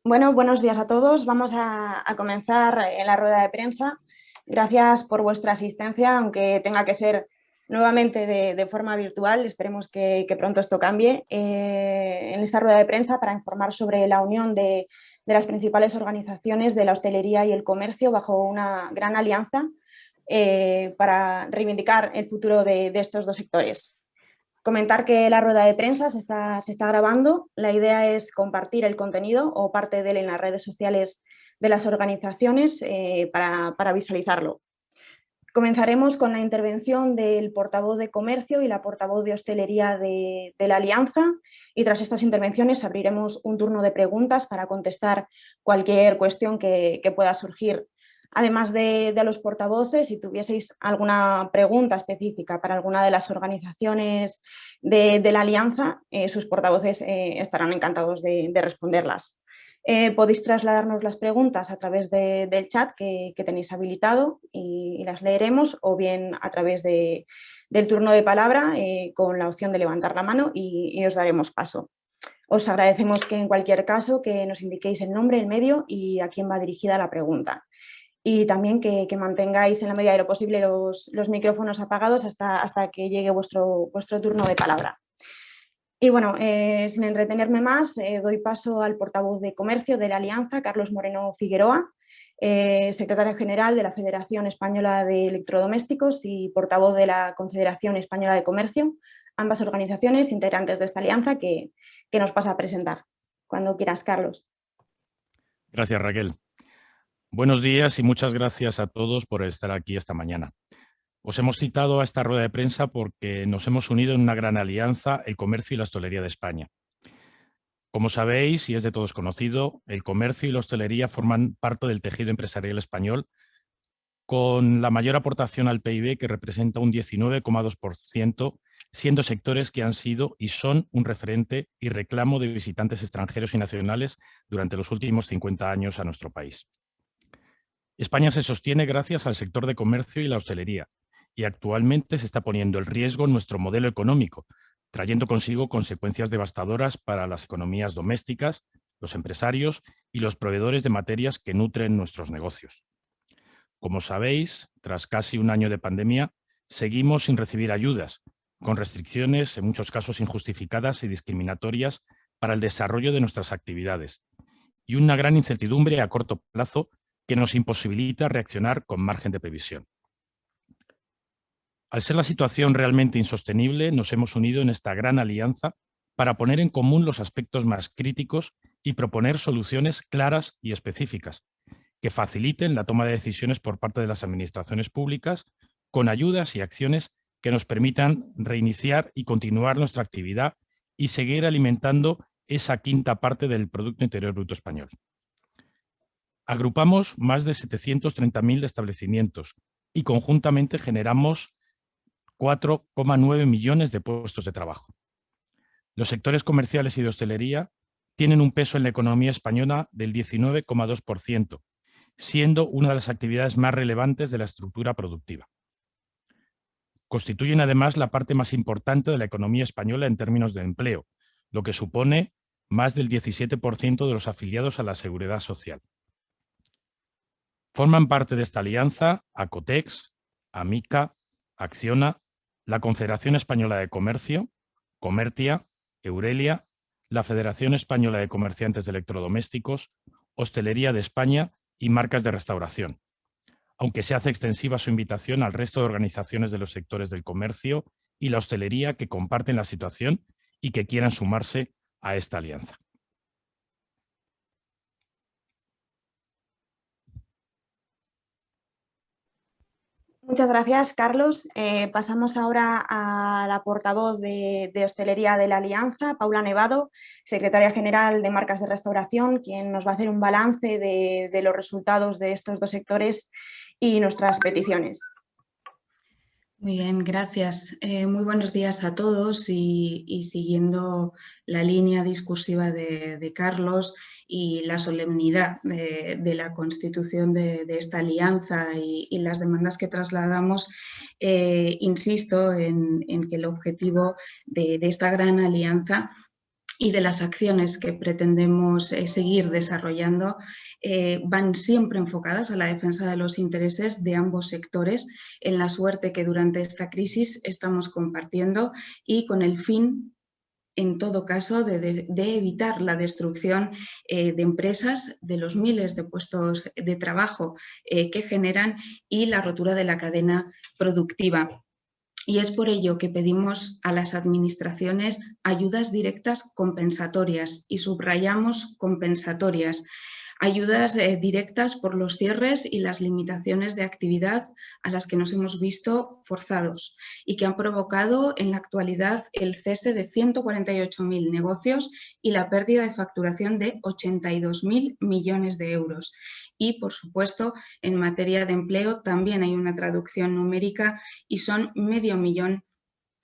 Bueno, buenos días a todos. Vamos a comenzar en la rueda de prensa. Gracias por vuestra asistencia, aunque tenga que ser nuevamente de forma virtual. Esperemos que pronto esto cambie. En esta rueda de prensa para informar sobre la unión de las principales organizaciones de la hostelería y el comercio bajo una gran alianza para reivindicar el futuro de estos dos sectores. Comentar que la rueda de prensa se está grabando. La idea es compartir el contenido o parte de él en las redes sociales de las organizaciones para visualizarlo. Comenzaremos con la intervención del portavoz de comercio y la portavoz de hostelería de la Alianza, y tras estas intervenciones abriremos un turno de preguntas para contestar cualquier cuestión que pueda surgir. Además de los portavoces, si tuvieseis alguna pregunta específica para alguna de las organizaciones de la Alianza, sus portavoces estarán encantados de responderlas. Podéis trasladarnos las preguntas a través del chat que tenéis habilitado y las leeremos, o bien a través del turno de palabra con la opción de levantar la mano y os daremos paso. Os agradecemos que en cualquier caso que nos indiquéis el nombre, el medio y a quién va dirigida la pregunta. Y también que mantengáis en la medida de lo posible los micrófonos apagados hasta que llegue vuestro turno de palabra. Y bueno, sin entretenerme más, doy paso al portavoz de Comercio de la Alianza, Carlos Moreno Figueroa, secretario general de la Federación Española de Electrodomésticos y portavoz de la Confederación Española de Comercio, ambas organizaciones integrantes de esta alianza que nos pasa a presentar. Cuando quieras, Carlos. Gracias, Raquel. Buenos días y muchas gracias a todos por estar aquí esta mañana. Os hemos citado a esta rueda de prensa porque nos hemos unido en una gran alianza, el comercio y la hostelería de España. Como sabéis, y es de todos conocido, el comercio y la hostelería forman parte del tejido empresarial español, con la mayor aportación al PIB, que representa un 19,2%, siendo sectores que han sido y son un referente y reclamo de visitantes extranjeros y nacionales durante los últimos 50 años a nuestro país. España se sostiene gracias al sector de comercio y la hostelería, y actualmente se está poniendo en riesgo nuestro modelo económico, trayendo consigo consecuencias devastadoras para las economías domésticas, los empresarios y los proveedores de materias que nutren nuestros negocios. Como sabéis, tras casi un año de pandemia, seguimos sin recibir ayudas, con restricciones, en muchos casos injustificadas y discriminatorias, para el desarrollo de nuestras actividades, y una gran incertidumbre a corto plazo que nos imposibilita reaccionar con margen de previsión. Al ser la situación realmente insostenible, nos hemos unido en esta gran alianza para poner en común los aspectos más críticos y proponer soluciones claras y específicas que faciliten la toma de decisiones por parte de las administraciones públicas, con ayudas y acciones que nos permitan reiniciar y continuar nuestra actividad y seguir alimentando esa quinta parte del Producto Interior Bruto español. Agrupamos más de 730.000 establecimientos y conjuntamente generamos 4,9 millones de puestos de trabajo. Los sectores comerciales y de hostelería tienen un peso en la economía española del 19,2%, siendo una de las actividades más relevantes de la estructura productiva. Constituyen además la parte más importante de la economía española en términos de empleo, lo que supone más del 17% de los afiliados a la Seguridad Social. Forman parte de esta alianza Acotex, Amica, Acciona, la Confederación Española de Comercio, Comertia, Eurelia, la Federación Española de Comerciantes de Electrodomésticos, Hostelería de España y Marcas de Restauración, aunque se hace extensiva su invitación al resto de organizaciones de los sectores del comercio y la hostelería que comparten la situación y que quieran sumarse a esta alianza. Muchas gracias, Carlos. Pasamos ahora a la portavoz de hostelería de la Alianza, Paula Nevado, secretaria general de Marcas de Restauración, quien nos va a hacer un balance de los resultados de estos dos sectores y nuestras peticiones. Muy bien, gracias. Muy buenos días a todos y siguiendo la línea discursiva de Carlos y la solemnidad de la constitución de esta alianza y las demandas que trasladamos, insisto en que el objetivo de esta gran alianza y de las acciones que pretendemos seguir desarrollando van siempre enfocadas a la defensa de los intereses de ambos sectores, en la suerte que durante esta crisis estamos compartiendo y con el fin, en todo caso, de evitar la destrucción de empresas, de los miles de puestos de trabajo que generan y la rotura de la cadena productiva. Y es por ello que pedimos a las administraciones ayudas directas compensatorias y subrayamos compensatorias. Ayudas directas por los cierres y las limitaciones de actividad a las que nos hemos visto forzados y que han provocado en la actualidad el cese de 148.000 negocios y la pérdida de facturación de 82.000 millones de euros. Y, por supuesto, en materia de empleo también hay una traducción numérica y son 500.000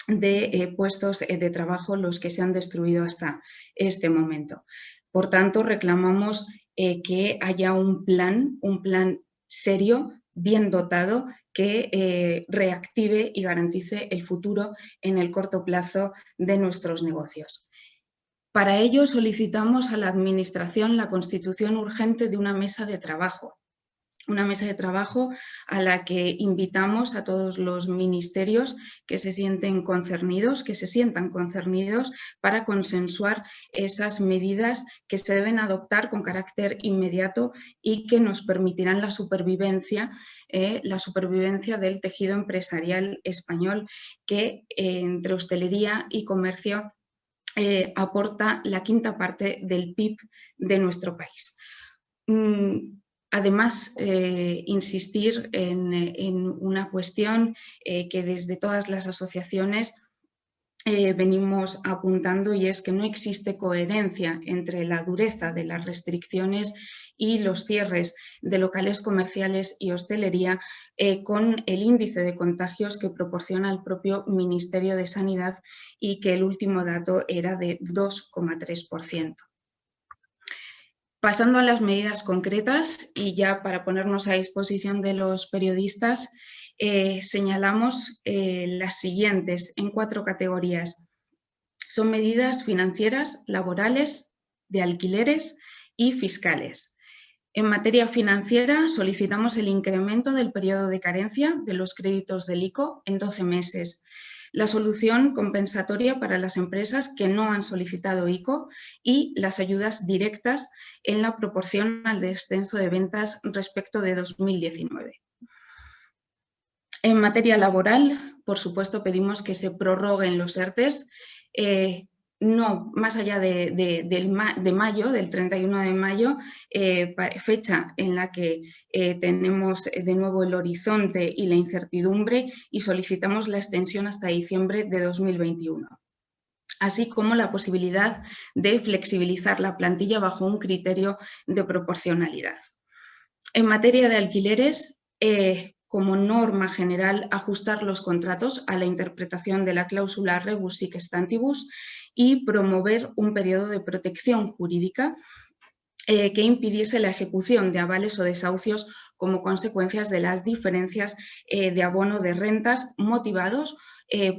de puestos de trabajo los que se han destruido hasta este momento. Por tanto, reclamamos que haya un plan serio, bien dotado, que reactive y garantice el futuro en el corto plazo de nuestros negocios. Para ello, solicitamos a la Administración la constitución urgente de una mesa de trabajo a la que invitamos a todos los ministerios que se sientan concernidos para consensuar esas medidas que se deben adoptar con carácter inmediato y que nos permitirán la supervivencia del tejido empresarial español que entre hostelería y comercio aporta la quinta parte del PIB de nuestro país. Además, insistir en una cuestión que desde todas las asociaciones venimos apuntando, y es que no existe coherencia entre la dureza de las restricciones y los cierres de locales comerciales y hostelería con el índice de contagios que proporciona el propio Ministerio de Sanidad y que el último dato era de 2,3%. Pasando a las medidas concretas y ya para ponernos a disposición de los periodistas, señalamos las siguientes en 4 categorías. Son medidas financieras, laborales, de alquileres y fiscales. En materia financiera, solicitamos el incremento del periodo de carencia de los créditos del ICO en 12 meses. La solución compensatoria para las empresas que no han solicitado ICO y las ayudas directas en la proporción al descenso de ventas respecto de 2019. En materia laboral, por supuesto, pedimos que se prorroguen los ERTEs, no más allá de mayo, del 31 de mayo, fecha en la que tenemos de nuevo el horizonte y la incertidumbre, y solicitamos la extensión hasta diciembre de 2021. Así como la posibilidad de flexibilizar la plantilla bajo un criterio de proporcionalidad. En materia de alquileres, como norma general, ajustar los contratos a la interpretación de la cláusula rebus sic stantibus y promover un periodo de protección jurídica que impidiese la ejecución de avales o desahucios como consecuencias de las diferencias de abono de rentas motivados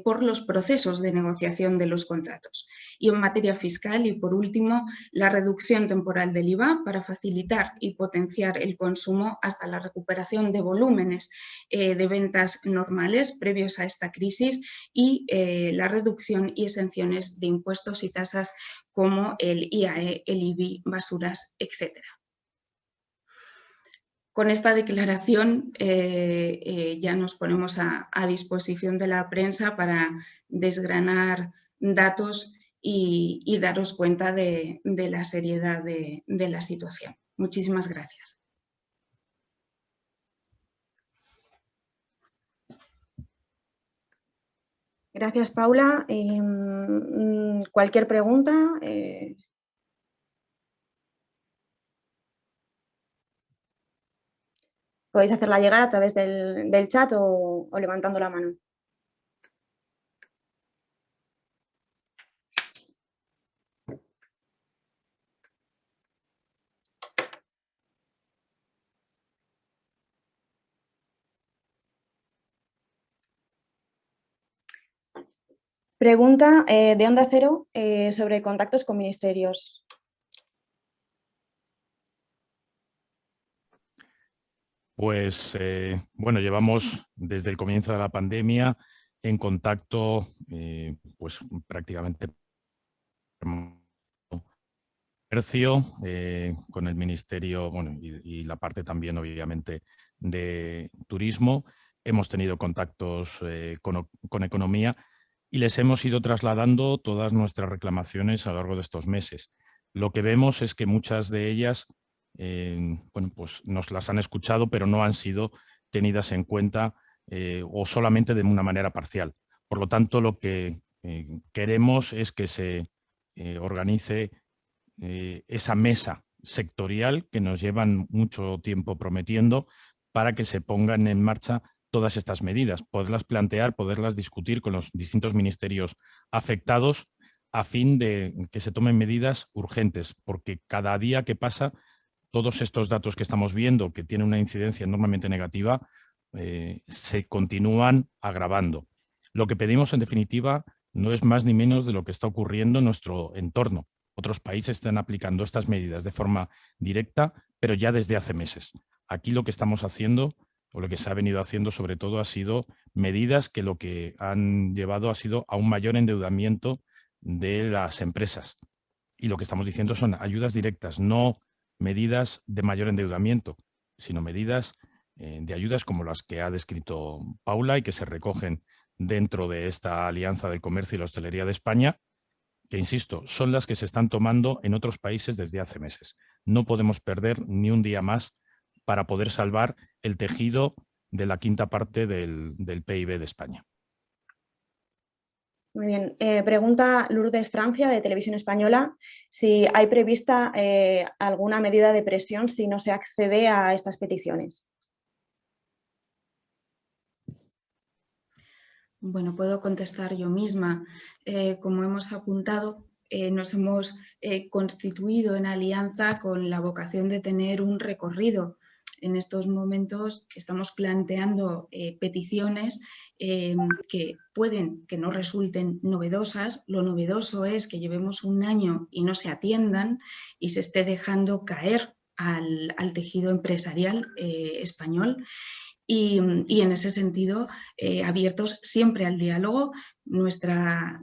por los procesos de negociación de los contratos. Y en materia fiscal, y por último, la reducción temporal del IVA para facilitar y potenciar el consumo hasta la recuperación de volúmenes de ventas normales previos a esta crisis y la reducción y exenciones de impuestos y tasas como el IAE, el IBI, basuras, etc. Con esta declaración ya nos ponemos a disposición de la prensa para desgranar datos y daros cuenta de la seriedad de la situación. Muchísimas gracias. Gracias, Paula. Cualquier pregunta. Podéis hacerla llegar a través del chat o levantando la mano. Pregunta de Onda Cero sobre contactos con ministerios. Pues bueno, llevamos desde el comienzo de la pandemia en contacto pues prácticamente con el Ministerio, bueno, y la parte también obviamente de turismo. Hemos tenido contactos con economía y les hemos ido trasladando todas nuestras reclamaciones a lo largo de estos meses. Lo que vemos es que muchas de ellas bueno, pues nos las han escuchado, pero no han sido tenidas en cuenta o solamente de una manera parcial. Por lo tanto, lo que queremos es que se organice esa mesa sectorial que nos llevan mucho tiempo prometiendo para que se pongan en marcha todas estas medidas, poderlas plantear, poderlas discutir con los distintos ministerios afectados a fin de que se tomen medidas urgentes, porque cada día que pasa, todos estos datos que estamos viendo, que tienen una incidencia enormemente negativa, se continúan agravando. Lo que pedimos, en definitiva, no es más ni menos de lo que está ocurriendo en nuestro entorno. Otros países están aplicando estas medidas de forma directa, pero ya desde hace meses. Aquí lo que estamos haciendo, o lo que se ha venido haciendo sobre todo, ha sido medidas que lo que han llevado ha sido a un mayor endeudamiento de las empresas. Y lo que estamos diciendo son ayudas directas, no medidas de mayor endeudamiento, sino medidas de ayudas como las que ha descrito Paula y que se recogen dentro de esta Alianza del Comercio y la Hostelería de España, que, insisto, son las que se están tomando en otros países desde hace meses. No podemos perder ni un día más para poder salvar el tejido de la quinta parte del PIB de España. Muy bien. Pregunta Lourdes Francia, de Televisión Española, si hay prevista alguna medida de presión si no se accede a estas peticiones. Bueno, puedo contestar yo misma. Como hemos apuntado, nos hemos constituido en alianza con la vocación de tener un recorrido. En estos momentos estamos planteando peticiones que pueden que no resulten novedosas. Lo novedoso es que llevemos un año y no se atiendan y se esté dejando caer al tejido empresarial español. Y en ese sentido, abiertos siempre al diálogo. Nuestra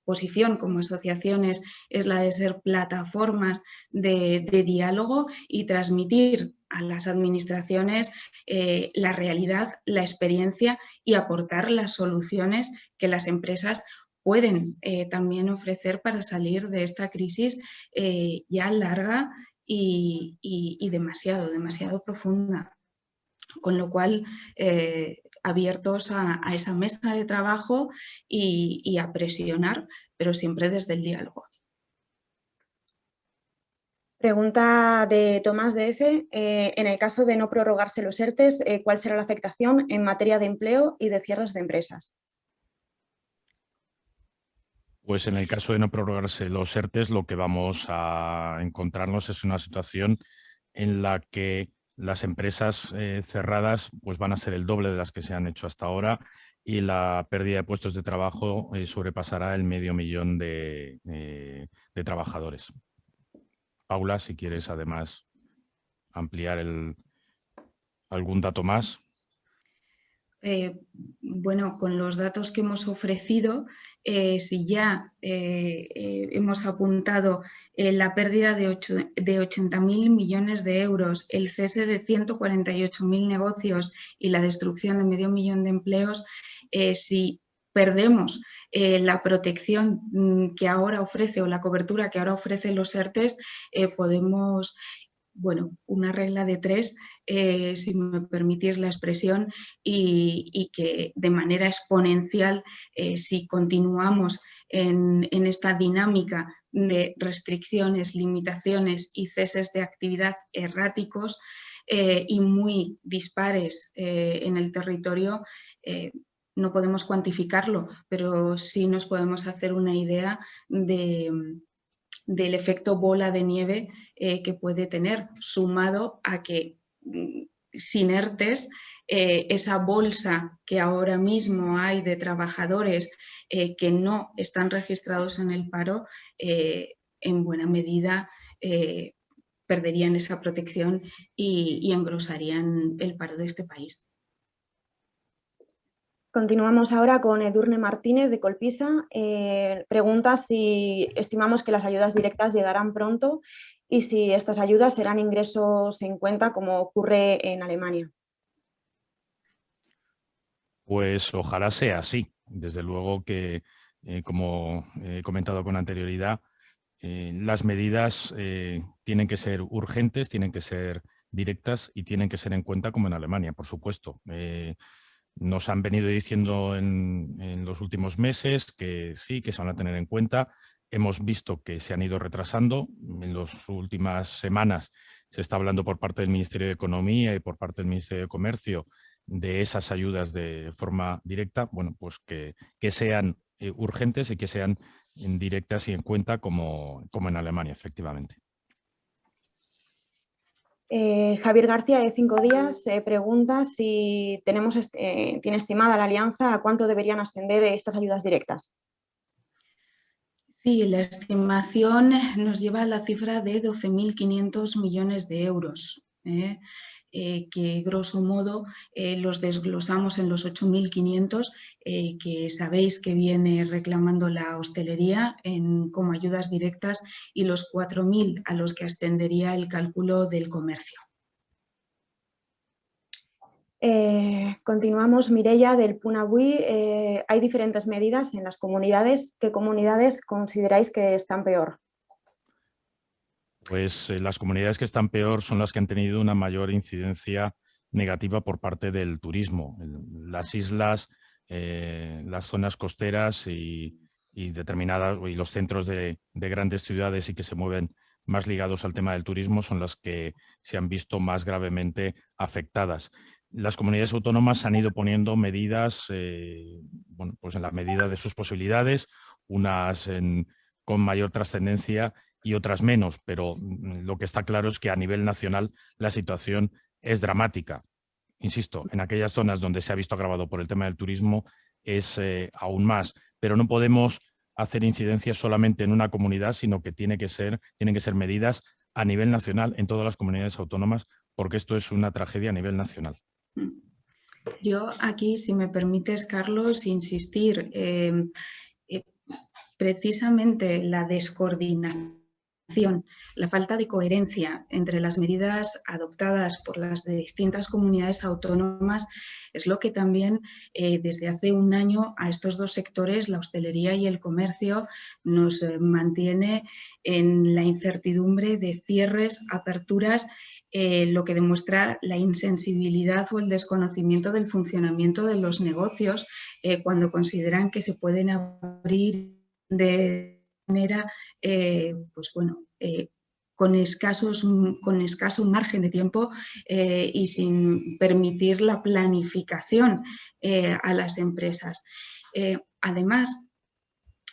posición como asociaciones es la de ser plataformas de diálogo y transmitir a las administraciones la realidad, la experiencia y aportar las soluciones que las empresas pueden también ofrecer para salir de esta crisis ya larga y demasiado profunda. Con lo cual, abiertos a esa mesa de trabajo y a presionar, pero siempre desde el diálogo. Pregunta de Tomás de F. En el caso de no prorrogarse los ERTEs, ¿cuál será la afectación en materia de empleo y de cierres de empresas? Pues en el caso de no prorrogarse los ERTEs, lo que vamos a encontrarnos es una situación en la que las empresas cerradas pues van a ser el doble de las que se han hecho hasta ahora y la pérdida de puestos de trabajo sobrepasará el 500.000 de trabajadores. Paula, si quieres además ampliar algún dato más. Bueno, con los datos que hemos ofrecido, si ya hemos apuntado la pérdida de 80.000 millones de euros, el cese de 148.000 negocios y la destrucción de 500.000 de empleos, si perdemos la protección que ahora ofrece o la cobertura que ahora ofrecen los ERTEs, podemos... Bueno, una regla de 3, si me permitís la expresión, y que de manera exponencial, si continuamos en esta dinámica de restricciones, limitaciones y ceses de actividad erráticos y muy dispares en el territorio, no podemos cuantificarlo, pero sí nos podemos hacer una idea del efecto bola de nieve que puede tener, sumado a que sin ERTEs esa bolsa que ahora mismo hay de trabajadores que no están registrados en el paro, en buena medida perderían esa protección y engrosarían el paro de este país. Continuamos ahora con Edurne Martínez de Colpisa. Pregunta si estimamos que las ayudas directas llegarán pronto y si estas ayudas serán ingresos en cuenta como ocurre en Alemania. Pues ojalá sea así. Desde luego que, como he comentado con anterioridad, las medidas tienen que ser urgentes, tienen que ser directas y tienen que ser en cuenta como en Alemania, por supuesto. Nos han venido diciendo en los últimos meses que sí, que se van a tener en cuenta. Hemos visto que se han ido retrasando. En las últimas semanas se está hablando por parte del Ministerio de Economía y por parte del Ministerio de Comercio de esas ayudas de forma directa. Bueno, pues que sean urgentes y que sean directas y en cuenta como en Alemania, efectivamente. Javier García, de 5 días, pregunta si tiene estimada la Alianza a cuánto deberían ascender estas ayudas directas. Sí, la estimación nos lleva a la cifra de 12.500 millones de euros, que grosso modo los desglosamos en los 8.500 que sabéis que viene reclamando la hostelería como ayudas directas y los 4.000 a los que ascendería el cálculo del comercio. Continuamos, Mireia del Punavuy. Hay diferentes medidas en las comunidades. ¿Qué comunidades consideráis que están peor? Pues las comunidades que están peor son las que han tenido una mayor incidencia negativa por parte del turismo. Las islas, las zonas costeras y determinadas, y los centros de grandes ciudades y que se mueven más ligados al tema del turismo son las que se han visto más gravemente afectadas. Las comunidades autónomas han ido poniendo medidas, bueno, pues en la medida de sus posibilidades, unas con mayor trascendencia y otras menos, pero lo que está claro es que a nivel nacional la situación es dramática. Insisto, en aquellas zonas donde se ha visto agravado por el tema del turismo es aún más, pero no podemos hacer incidencia solamente en una comunidad, sino que tienen que ser medidas a nivel nacional en todas las comunidades autónomas, porque esto es una tragedia a nivel nacional. Yo aquí, si me permites, Carlos, insistir, precisamente la descoordinación, la falta de coherencia entre las medidas adoptadas por las distintas comunidades autónomas es lo que también desde hace un año a estos dos sectores, la hostelería y el comercio, nos mantiene en la incertidumbre de cierres, aperturas, lo que demuestra la insensibilidad o el desconocimiento del funcionamiento de los negocios cuando consideran que se pueden abrir de manera, pues bueno, con escaso margen de tiempo y sin permitir la planificación a las empresas. Además,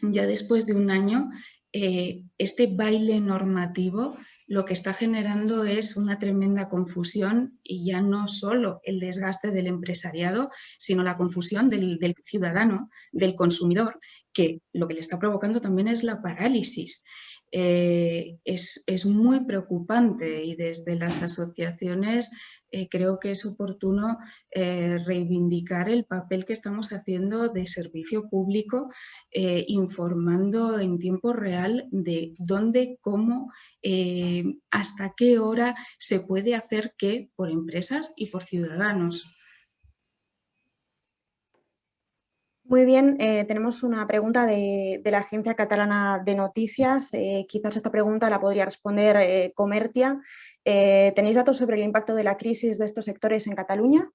ya después de un año, este baile normativo lo que está generando es una tremenda confusión y ya no solo el desgaste del empresariado, sino la confusión del ciudadano, del consumidor, que lo que le está provocando también es la parálisis. Es muy preocupante y desde las asociaciones creo que es oportuno reivindicar el papel que estamos haciendo de servicio público, informando en tiempo real de dónde, cómo, hasta qué hora se puede hacer qué por empresas y por ciudadanos. Muy bien, tenemos una pregunta de la Agencia Catalana de Noticias. Quizás esta pregunta la podría responder Comertia. ¿Tenéis datos sobre el impacto de la crisis de estos sectores en Cataluña?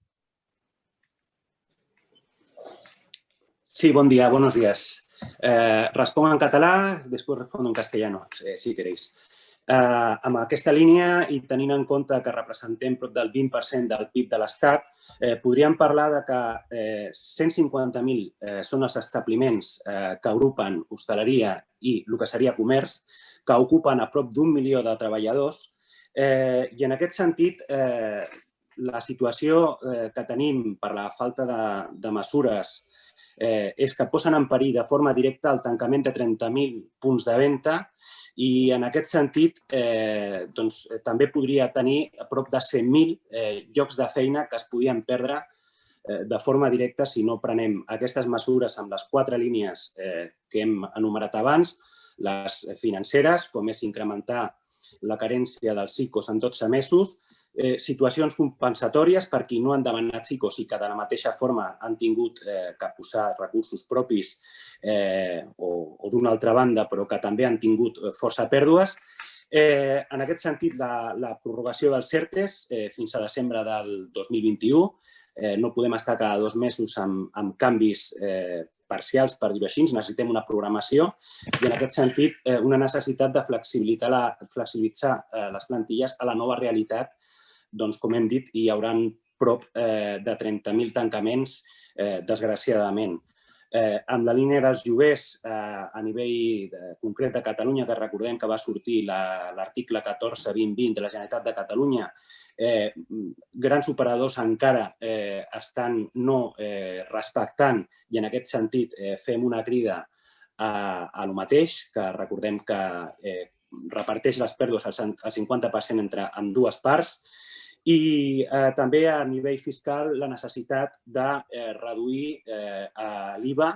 Sí, buen día, buenos días. Respongo en català, després respondo en castellano, si queréis. Amb aquesta línia i tenint en compte que representem prop del 20% del PIB de l'Estat, podríem parlar de que 150.000 són els establiments que agrupen hostaleria i el que seria comerç, que ocupen a prop d'1 milió de treballadors i en aquest sentit la situació que tenim per la falta de mesures és que posen en perill de forma directa el tancament de 30.000 punts de venda i en aquest sentit també podria tenir a prop de 100.000 llocs de feina que es podien perdre de forma directa si no prenem aquestes mesures amb les 4 línies que hem enumerat abans, les financeres, com és incrementar la carència dels SICOs en 12 mesos, situacions compensatòries per qui no han demanat SICOs i que de la mateixa forma han tingut que posar recursos propis o d'una altra banda, però que també han tingut força pèrdues. En aquest sentit, la prorrogació dels ERTEs fins a desembre del 2021. No podem estar cada 2 mesos amb canvis parcials, per dir-ho així, necessitem una programació i en aquest sentit una necessitat de flexibilitzar les plantilles a la nova realitat. Doncs, com hem dit, hi haurà prop de 30.000 tancaments, desgraciadament. Amb la línia dels lloguers a nivell concret de Catalunya, que recordem que va sortir l'article 14.20.20 de la Generalitat de Catalunya, grans operadors encara estan no respectant i en aquest sentit fem una crida a lo mateix, que recordem que reparteix les pèrdues al 50% entre ambdues parts. I també a nivell fiscal la necessitat de reduir l'IVA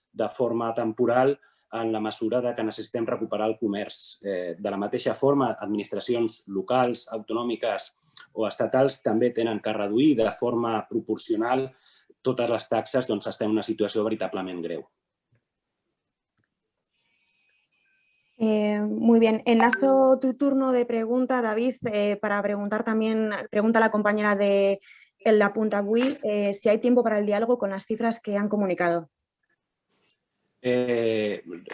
de forma temporal en la mesura que necessitem recuperar el comerç. De la mateixa forma, administracions locals, autonòmiques o estatals també tenen que reduir de forma proporcional totes les taxes, doncs estem en una situació veritablement greu. Muy bien, enlazo tu turno de pregunta, David, para preguntar también, pregunta a la compañera de La Punta Bui, si hay tiempo para el diálogo con las cifras que han comunicado.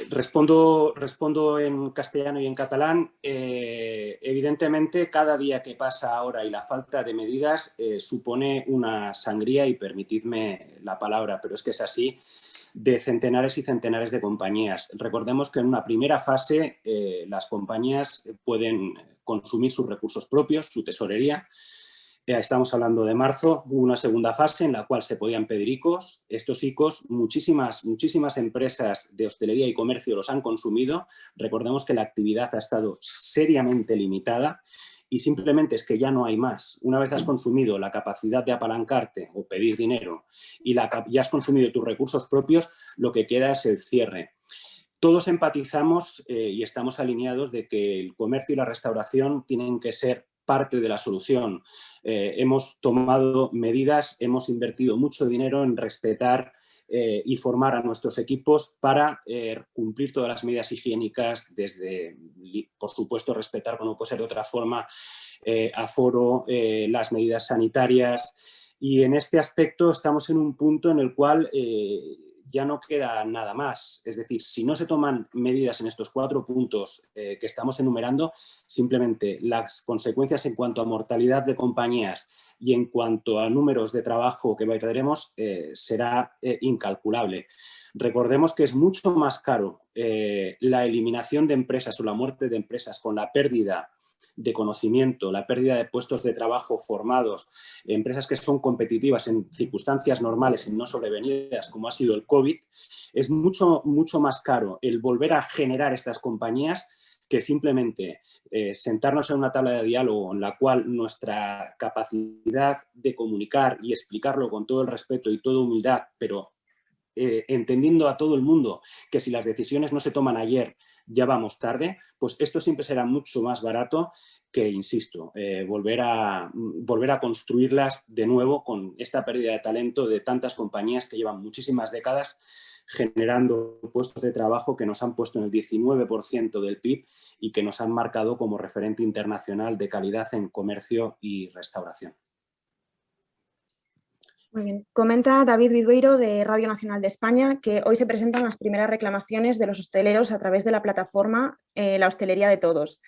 Respondo en castellano y en catalán. Evidentemente, cada día que pasa ahora y la falta de medidas supone una sangría, y permitidme la palabra, pero es que es así, de centenares y centenares de compañías. Recordemos que en una primera fase las compañías pueden consumir sus recursos propios, su tesorería. Estamos hablando de marzo, hubo una segunda fase en la cual se podían pedir ICOs. Estos ICOs, muchísimas empresas de hostelería y comercio los han consumido. Recordemos que la actividad ha estado seriamente limitada y simplemente es que ya no hay más. Una vez has consumido la capacidad de apalancarte o pedir dinero y ya has consumido tus recursos propios, lo que queda es el cierre. Todos empatizamos y estamos alineados de que el comercio y la restauración tienen que ser parte de la solución. Hemos tomado medidas, hemos invertido mucho dinero en respetar y formar a nuestros equipos para cumplir todas las medidas higiénicas, desde, por supuesto, respetar, como no puede ser de otra forma, aforo, las medidas sanitarias. Y en este aspecto estamos en un punto en el cual ya no queda nada más. Es decir, si no se toman medidas en estos 4 puntos que estamos enumerando, simplemente las consecuencias en cuanto a mortalidad de compañías y en cuanto a números de trabajo que perderemos será incalculable. Recordemos que es mucho más caro la eliminación de empresas o la muerte de empresas con la pérdida de conocimiento, la pérdida de puestos de trabajo formados, empresas que son competitivas en circunstancias normales y no sobrevenidas, como ha sido el COVID, es mucho más caro el volver a generar estas compañías que simplemente sentarnos en una tabla de diálogo en la cual nuestra capacidad de comunicar y explicarlo con todo el respeto y toda humildad, pero entendiendo a todo el mundo que si las decisiones no se toman ayer ya vamos tarde, pues esto siempre será mucho más barato que, insisto, volver a construirlas de nuevo con esta pérdida de talento de tantas compañías que llevan muchísimas décadas generando puestos de trabajo que nos han puesto en el 19% del PIB y que nos han marcado como referente internacional de calidad en comercio y restauración. Muy bien. Comenta David Vidueiro de Radio Nacional de España que hoy se presentan las primeras reclamaciones de los hosteleros a través de la plataforma La Hostelería de Todos.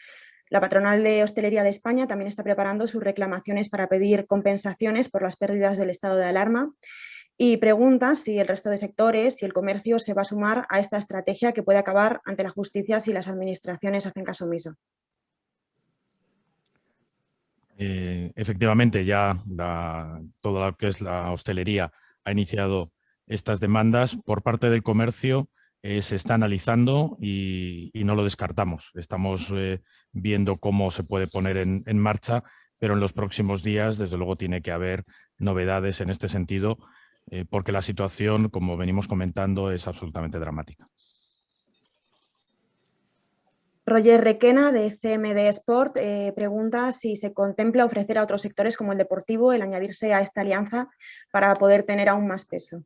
La patronal de Hostelería de España también está preparando sus reclamaciones para pedir compensaciones por las pérdidas del estado de alarma y pregunta si el resto de sectores y el comercio se va a sumar a esta estrategia que puede acabar ante la justicia si las administraciones hacen caso omiso. Efectivamente, ya todo lo que es la hostelería ha iniciado estas demandas. Por parte del comercio se está analizando y no lo descartamos. Estamos viendo cómo se puede poner en marcha, pero en los próximos días, desde luego, tiene que haber novedades en este sentido, porque la situación, como venimos comentando, es absolutamente dramática. Roger Requena, de CMD Sport, pregunta si se contempla ofrecer a otros sectores como el deportivo el añadirse a esta alianza para poder tener aún más peso.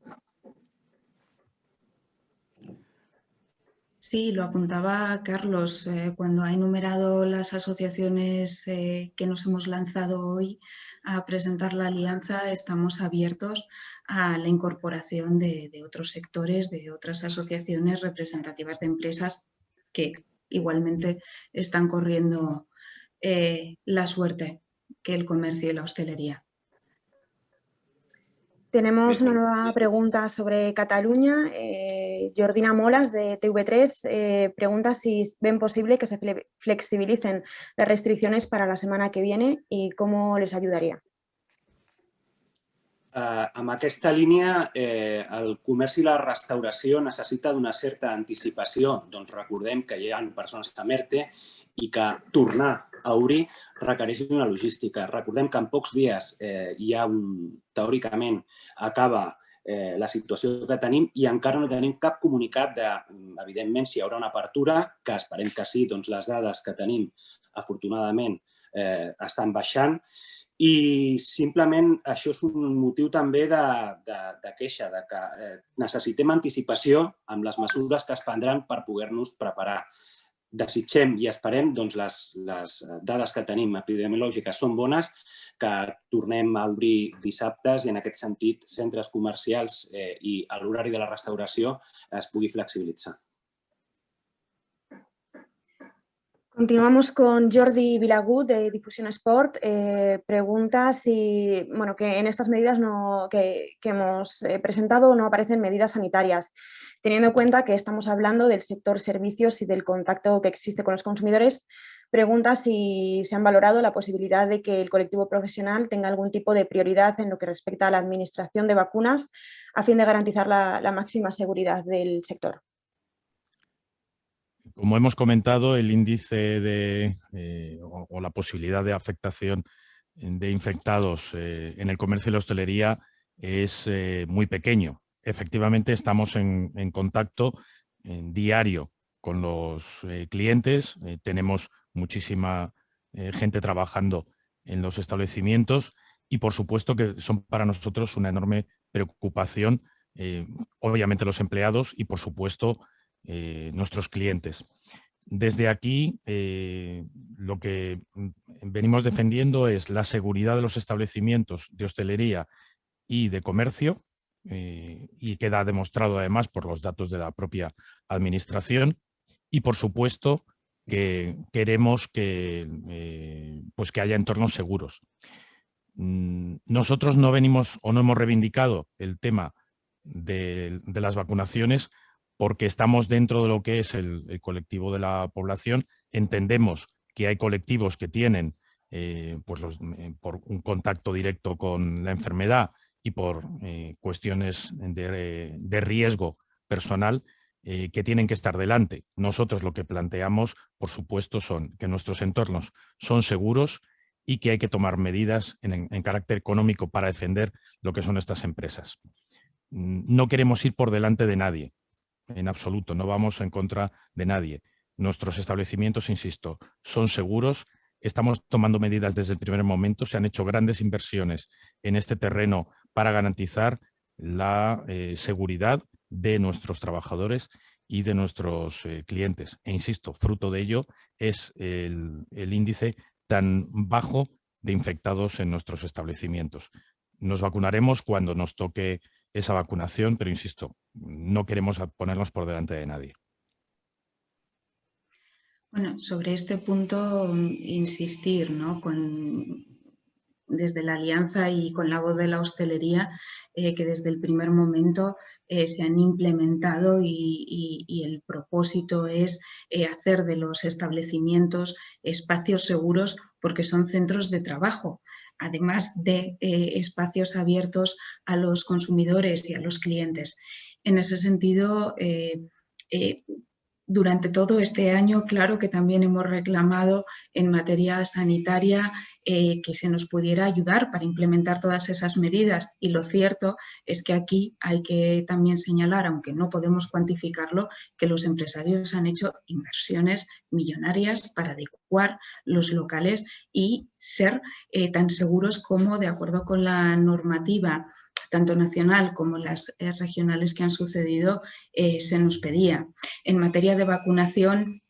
Sí, lo apuntaba Carlos cuando ha enumerado las asociaciones que nos hemos lanzado hoy a presentar la alianza. Estamos abiertos a la incorporación de otros sectores, de otras asociaciones representativas de empresas que igualmente están corriendo la suerte que el comercio y la hostelería. Tenemos una nueva pregunta sobre Cataluña. Jordina Molas, de TV3, pregunta si ven posible que se flexibilicen las restricciones para la setmana que viene i com les ajudaria. Amb aquesta línia, el comerç i la restauració necessita d'una certa anticipació. Doncs recordem que hi ha persones a ERTE i que tornar a obrir requereix una logística. Recordem que en pocs dies teòricament acaba la situació que tenim i encara no tenim cap comunicat de, evidentment, si hi haurà una apertura, que esperem que sí, doncs les dades que tenim, afortunadament, estan baixant. I simplement això és un motiu també de queixa, de que necessitem anticipació amb les mesures que es prendran per poder-nos preparar. Desitgem i esperem, doncs les dades que tenim epidemiològiques són bones, que tornem a obrir dissabtes i en aquest sentit centres comercials i l'horari de la restauració es pugui flexibilitzar. Continuamos con Jordi Vilagut, de Difusión Sport. Pregunta si, que en estas medidas que hemos presentado no aparecen medidas sanitarias, teniendo en cuenta que estamos hablando del sector servicios y del contacto que existe con los consumidores. Pregunta si se han valorado la posibilidad de que el colectivo profesional tenga algún tipo de prioridad en lo que respecta a la administración de vacunas a fin de garantizar la máxima seguridad del sector. Como hemos comentado, el índice o la posibilidad de afectación de infectados en el comercio y la hostelería es muy pequeño. Efectivamente, estamos en contacto diario con los clientes. Tenemos muchísima gente trabajando en los establecimientos y, por supuesto, que son para nosotros una enorme preocupación, obviamente los empleados y, por supuesto, nuestros clientes. Desde aquí, lo que venimos defendiendo es la seguridad de los establecimientos de hostelería y de comercio, y queda demostrado además por los datos de la propia administración, y por supuesto que queremos que haya entornos seguros. Nosotros no venimos o no hemos reivindicado el tema de las vacunaciones porque estamos dentro de lo que es el colectivo de la población. Entendemos que hay colectivos que tienen por un contacto directo con la enfermedad y por cuestiones de riesgo personal que tienen que estar delante. Nosotros lo que planteamos, por supuesto, son que nuestros entornos son seguros y que hay que tomar medidas en carácter económico para defender lo que son estas empresas. No queremos ir por delante de nadie. En absoluto, no vamos en contra de nadie. Nuestros establecimientos, insisto, son seguros. Estamos tomando medidas desde el primer momento. Se han hecho grandes inversiones en este terreno para garantizar la seguridad de nuestros trabajadores y de nuestros clientes. E insisto, fruto de ello es el índice tan bajo de infectados en nuestros establecimientos. Nos vacunaremos cuando nos toque esa vacunación, pero insisto, no queremos ponernos por delante de nadie. Bueno, sobre este punto insistir, ¿no? desde la Alianza y con la voz de la hostelería, que desde el primer momento se han implementado y el propósito es hacer de los establecimientos espacios seguros porque son centros de trabajo, además de espacios abiertos a los consumidores y a los clientes. En ese sentido, durante todo este año, claro que también hemos reclamado en materia sanitaria que se nos pudiera ayudar para implementar todas esas medidas, y lo cierto es que aquí hay que también señalar, aunque no podemos cuantificarlo, que los empresarios han hecho inversiones millonarias para adecuar los locales y ser tan seguros como, de acuerdo con la normativa tanto nacional como las regionales que han sucedido, se nos pedía. En materia de vacunación,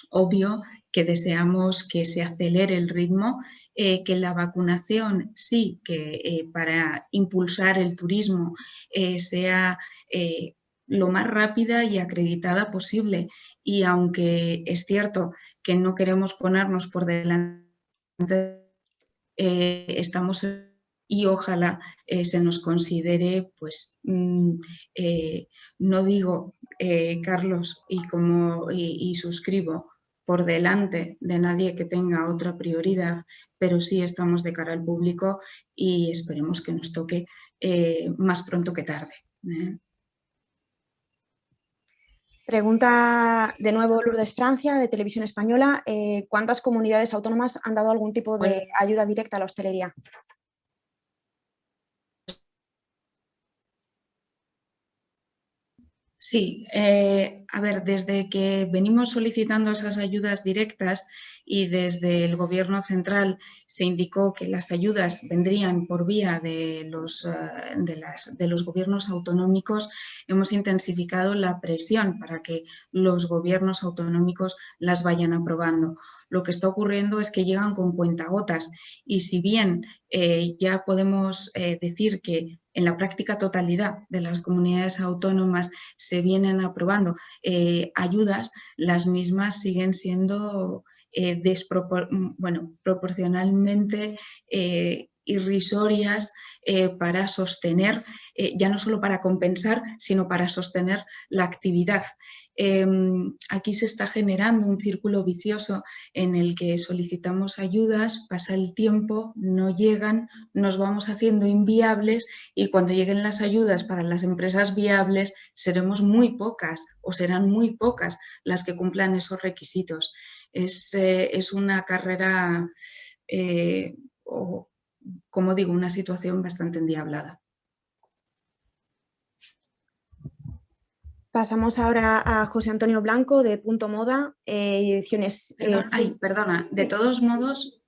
obvio que deseamos que se acelere el ritmo, que la vacunación sí que para impulsar el turismo sea lo más rápida y acreditada posible. Y aunque es cierto que no queremos ponernos por delante, estamos y ojalá se nos considere, pues, no digo, Carlos, y suscribo, por delante de nadie que tenga otra prioridad, pero sí estamos de cara al público y esperemos que nos toque más pronto que tarde. Pregunta de nuevo Lourdes Francia, de Televisión Española. ¿Cuántas comunidades autónomas han dado algún tipo de ayuda directa a la hostelería? Sí, a ver, desde que venimos solicitando esas ayudas directas y desde el Gobierno central se indicó que las ayudas vendrían por vía de los gobiernos autonómicos, hemos intensificado la presión para que los gobiernos autonómicos las vayan aprobando. Lo que está ocurriendo es que llegan con cuentagotas y si bien ya podemos decir que en la práctica totalidad de las comunidades autónomas se vienen aprobando ayudas, las mismas siguen siendo proporcionalmente irrisorias para sostener, ya no solo para compensar, sino para sostener la actividad. Aquí se está generando un círculo vicioso en el que solicitamos ayudas, pasa el tiempo, no llegan, nos vamos haciendo inviables y cuando lleguen las ayudas para las empresas viables seremos muy pocas o serán muy pocas las que cumplan esos requisitos. Es una carrera, como digo, una situación bastante endiablada. Pasamos ahora a José Antonio Blanco, de Punto Moda, ediciones... Perdona, de todos modos,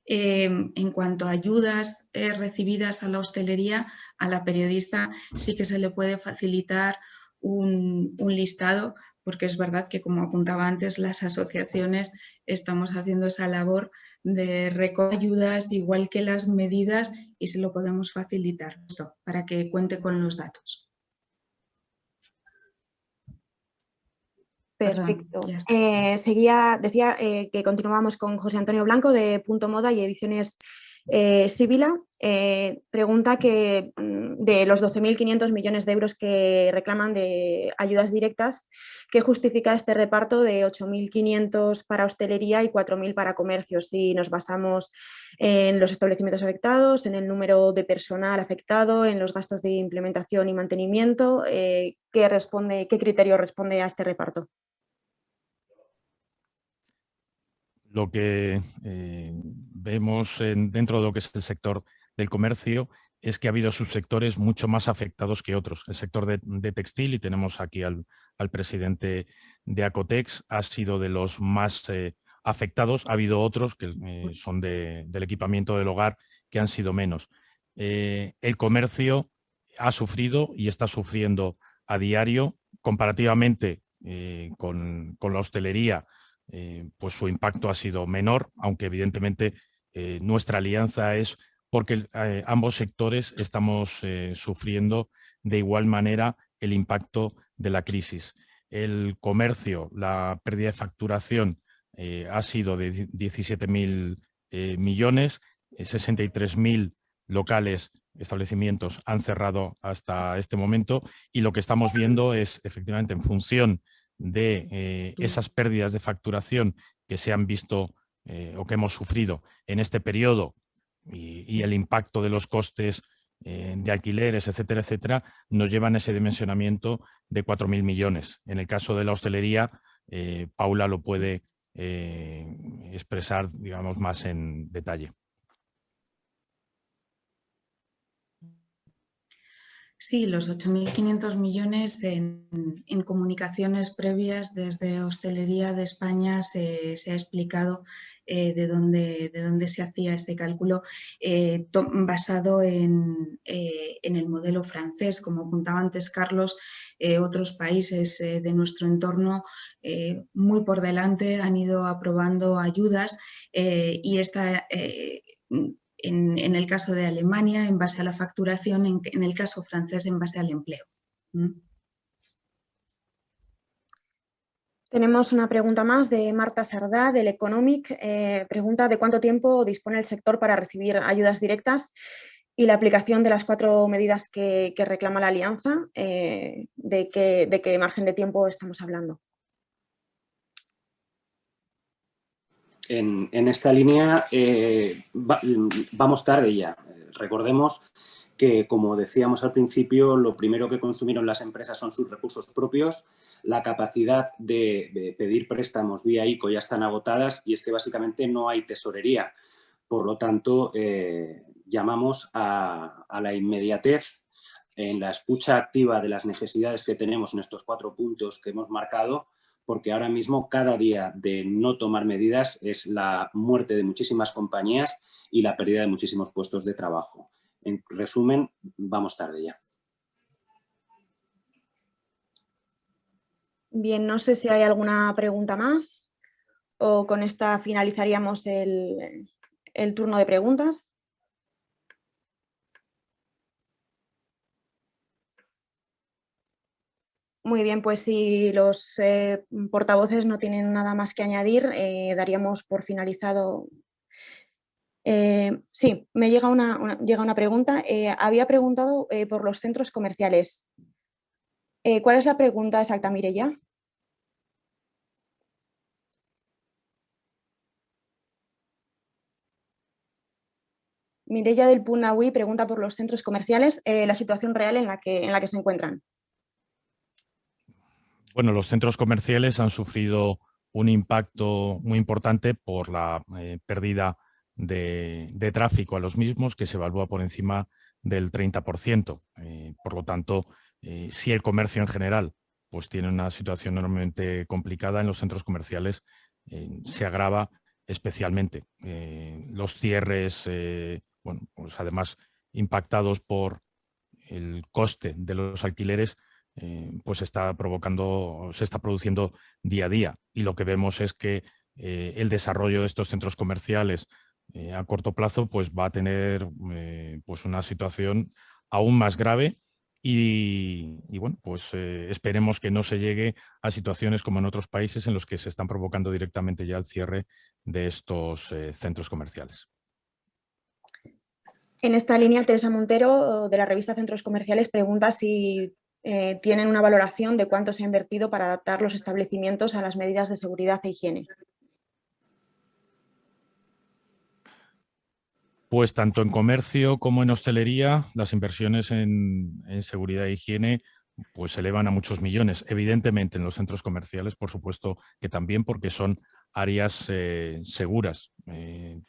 en cuanto a ayudas recibidas a la hostelería, a la periodista sí que se le puede facilitar un listado, porque es verdad que, como apuntaba antes, las asociaciones estamos haciendo esa labor de recoger ayudas, igual que las medidas, y se lo podemos facilitar para que cuente con los datos. Perfecto. Decía que continuamos con José Antonio Blanco, de Punto Moda y ediciones Sibila. Pregunta que de los 12.500 millones de euros que reclaman de ayudas directas, ¿qué justifica este reparto de 8.500 para hostelería y 4.000 para comercio? Si nos basamos en los establecimientos afectados, en el número de personal afectado, en los gastos de implementación y mantenimiento, ¿qué criterio responde a este reparto? Lo que vemos dentro de lo que es el sector del comercio es que ha habido subsectores mucho más afectados que otros. El sector de textil, y tenemos aquí al presidente de Acotex, ha sido de los más afectados. Ha habido otros que son del equipamiento del hogar que han sido menos. El comercio ha sufrido y está sufriendo a diario, comparativamente con la hostelería. Pues su impacto ha sido menor, aunque evidentemente nuestra alianza es porque ambos sectores estamos sufriendo de igual manera el impacto de la crisis. El comercio, la pérdida de facturación ha sido de 17.000 millones, 63.000 locales, establecimientos han cerrado hasta este momento, y lo que estamos viendo es, efectivamente, en función de esas pérdidas de facturación que se han visto o que hemos sufrido en este periodo y el impacto de los costes de alquileres, etcétera, etcétera, nos llevan a ese dimensionamiento de 4.000 millones. En el caso de la hostelería, Paula lo puede expresar, digamos, más en detalle. Sí, los 8.500 millones en comunicaciones previas desde Hostelería de España se ha explicado de dónde se hacía este cálculo basado en el modelo francés. Como apuntaba antes Carlos, otros países de nuestro entorno muy por delante han ido aprobando ayudas y esta... En el caso de Alemania, en base a la facturación, en el caso francés, en base al empleo. Tenemos una pregunta más de Marta Sardá, del Economic. Pregunta de cuánto tiempo dispone el sector para recibir ayudas directas y la aplicación de las 4 medidas que reclama la Alianza. ¿De qué margen de tiempo estamos hablando? En esta línea vamos tarde ya. Recordemos que, como decíamos al principio, lo primero que consumieron las empresas son sus recursos propios. La capacidad de pedir préstamos vía ICO ya están agotadas y es que básicamente no hay tesorería. Por lo tanto, llamamos a la inmediatez en la escucha activa de las necesidades que tenemos en estos 4 puntos que hemos marcado, porque ahora mismo cada día de no tomar medidas es la muerte de muchísimas compañías y la pérdida de muchísimos puestos de trabajo. En resumen, vamos tarde ya. Bien, no sé si hay alguna pregunta más o con esta finalizaríamos el turno de preguntas. Muy bien, pues si los portavoces no tienen nada más que añadir, daríamos por finalizado. Sí, me llega una pregunta. Había preguntado por los centros comerciales. ¿Cuál es la pregunta exacta, Mireia? Mireia del Punahui pregunta por los centros comerciales, la situación real en la que se encuentran. Bueno, los centros comerciales han sufrido un impacto muy importante por la pérdida de tráfico a los mismos, que se evalúa por encima del 30%. Por lo tanto, si el comercio en general pues tiene una situación enormemente complicada, en los centros comerciales se agrava especialmente. Los cierres, bueno, pues además impactados por el coste de los alquileres, pues se está produciendo día a día. Y lo que vemos es que el desarrollo de estos centros comerciales a corto plazo pues va a tener pues una situación aún más grave y bueno, pues esperemos que no se llegue a situaciones como en otros países en los que se están provocando directamente ya el cierre de estos centros comerciales. En esta línea, Teresa Montero, de la revista Centros Comerciales, pregunta si tienen una valoración de cuánto se ha invertido para adaptar los establecimientos a las medidas de seguridad e higiene. Pues tanto en comercio como en hostelería, las inversiones en seguridad e higiene pues se elevan a muchos millones. Evidentemente en los centros comerciales, por supuesto que también, porque son áreas seguras.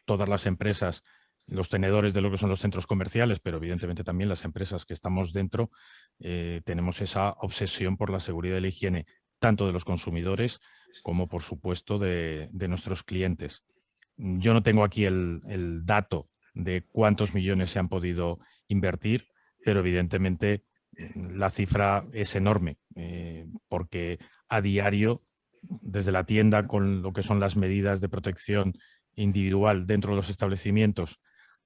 Todas las empresas, los tenedores de lo que son los centros comerciales, pero evidentemente también las empresas que estamos dentro, tenemos esa obsesión por la seguridad y la higiene, tanto de los consumidores como, por supuesto, de nuestros clientes. Yo no tengo aquí el dato de cuántos millones se han podido invertir, pero evidentemente la cifra es enorme, porque a diario, desde la tienda, con lo que son las medidas de protección individual dentro de los establecimientos,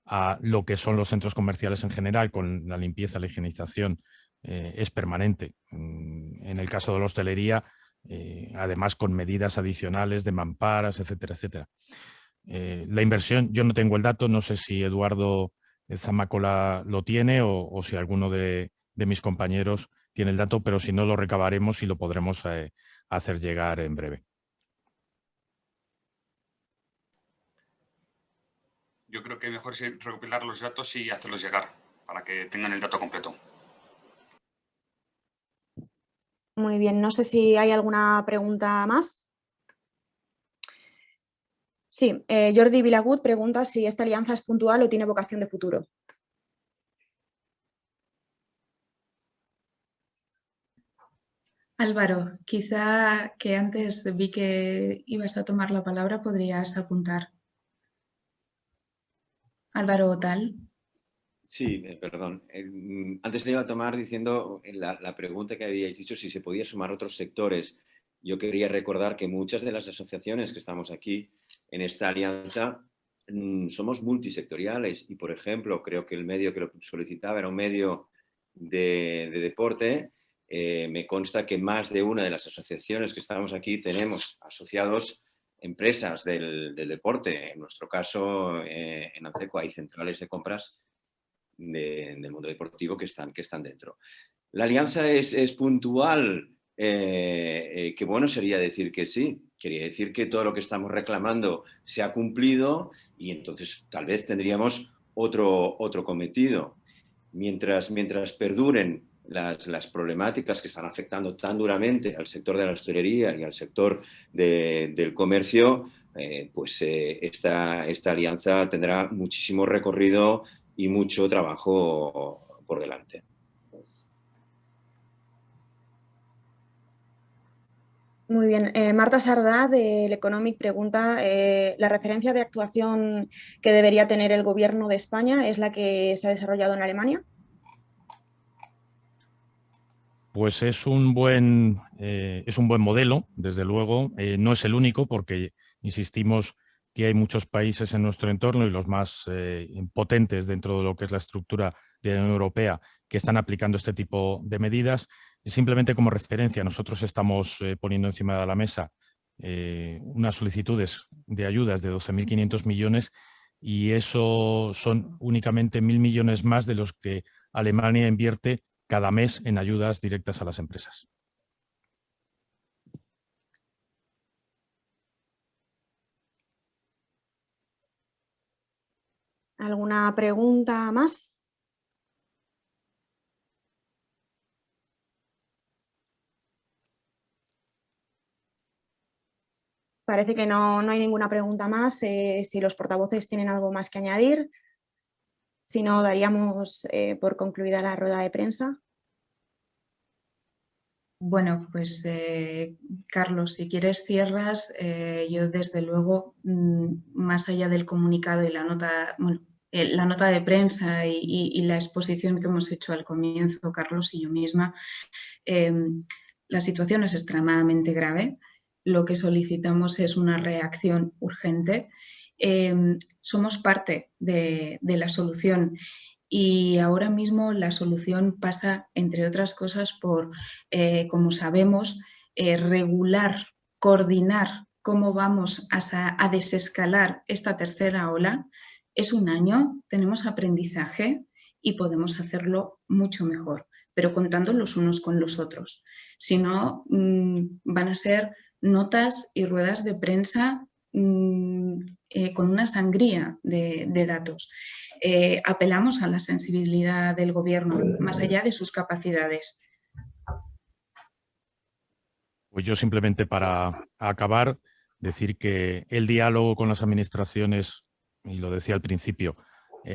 a lo que son los centros comerciales en general, con la limpieza, la higienización, es permanente. En el caso de la hostelería, además con medidas adicionales de mamparas, etcétera, etcétera. La inversión, yo no tengo el dato, no sé si Eduardo Zamácola lo tiene o si alguno de mis compañeros tiene el dato, pero si no lo recabaremos y lo podremos hacer llegar en breve. Yo creo que mejor es recopilar los datos y hacerlos llegar para que tengan el dato completo. Muy bien, no sé si hay alguna pregunta más. Sí, Jordi Vilagut pregunta si esta alianza es puntual o tiene vocación de futuro. Álvaro, quizá que antes vi que ibas a tomar la palabra, podrías apuntar. Álvaro Otal. Sí, perdón. Antes le iba a tomar diciendo la pregunta que habíais dicho si se podía sumar otros sectores. Yo quería recordar que muchas de las asociaciones que estamos aquí en esta alianza somos multisectoriales y, por ejemplo, creo que el medio que lo solicitaba era un medio de deporte. Me consta que más de una de las asociaciones que estamos aquí tenemos asociados empresas del deporte. En nuestro caso, en Anceco hay centrales de compras del mundo deportivo que están dentro. ¿La alianza es puntual? Que bueno sería decir que sí. Quería decir que todo lo que estamos reclamando se ha cumplido y entonces tal vez tendríamos otro cometido. Mientras perduren las problemáticas que están afectando tan duramente al sector de la hostelería y al sector del comercio, pues esta alianza tendrá muchísimo recorrido y mucho trabajo por delante. Muy bien. Marta Sardá, del Economic, pregunta, ¿la referencia de actuación que debería tener el Gobierno de España es la que se ha desarrollado en Alemania? Pues es un buen modelo, desde luego. No es el único porque insistimos que hay muchos países en nuestro entorno y los más potentes dentro de lo que es la estructura de la Unión Europea que están aplicando este tipo de medidas. Y simplemente como referencia, nosotros estamos poniendo encima de la mesa unas solicitudes de ayudas de 12.500 millones y eso son únicamente 1.000 millones más de los que Alemania invierte cada mes en ayudas directas a las empresas. ¿Alguna pregunta más? Parece que no hay ninguna pregunta más. Si los portavoces tienen algo más que añadir, si no, daríamos por concluida la rueda de prensa. Bueno, pues Carlos, si quieres cierras. Yo desde luego, más allá del comunicado y la nota de prensa y la exposición que hemos hecho al comienzo, Carlos y yo misma, la situación es extremadamente grave. Lo que solicitamos es una reacción urgente. Somos parte de la solución. Y ahora mismo la solución pasa, entre otras cosas, por, como sabemos, regular, coordinar cómo vamos a desescalar esta tercera ola. Es un año, tenemos aprendizaje y podemos hacerlo mucho mejor, pero contando los unos con los otros. Si no, van a ser notas y ruedas de prensa con una sangría de datos. Apelamos a la sensibilidad del Gobierno, más allá de sus capacidades. Pues yo simplemente para acabar, decir que el diálogo con las administraciones, y lo decía al principio,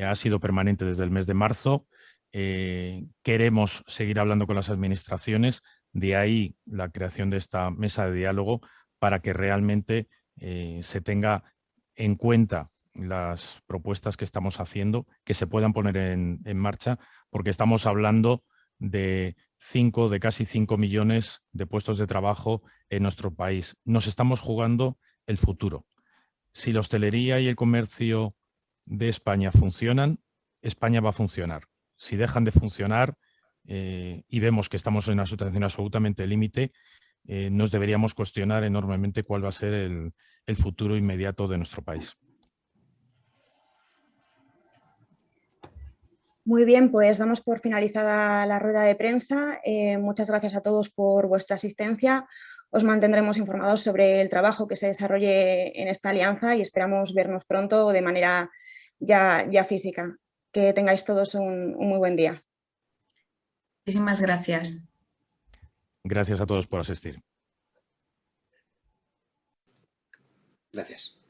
ha sido permanente desde el mes de marzo. Queremos seguir hablando con las administraciones, de ahí la creación de esta mesa de diálogo para que realmente se tenga en cuenta las propuestas que estamos haciendo, que se puedan poner en marcha, porque estamos hablando de casi 5 millones de puestos de trabajo en nuestro país. Nos estamos jugando el futuro. Si la hostelería y el comercio de España funcionan, España va a funcionar. Si dejan de funcionar y vemos que estamos en una situación absolutamente límite, nos deberíamos cuestionar enormemente cuál va a ser el futuro inmediato de nuestro país. Muy bien, pues damos por finalizada la rueda de prensa. Muchas gracias a todos por vuestra asistencia. Os mantendremos informados sobre el trabajo que se desarrolle en esta alianza y esperamos vernos pronto de manera ya física. Que tengáis todos un muy buen día. Muchísimas gracias. Gracias a todos por asistir. Gracias.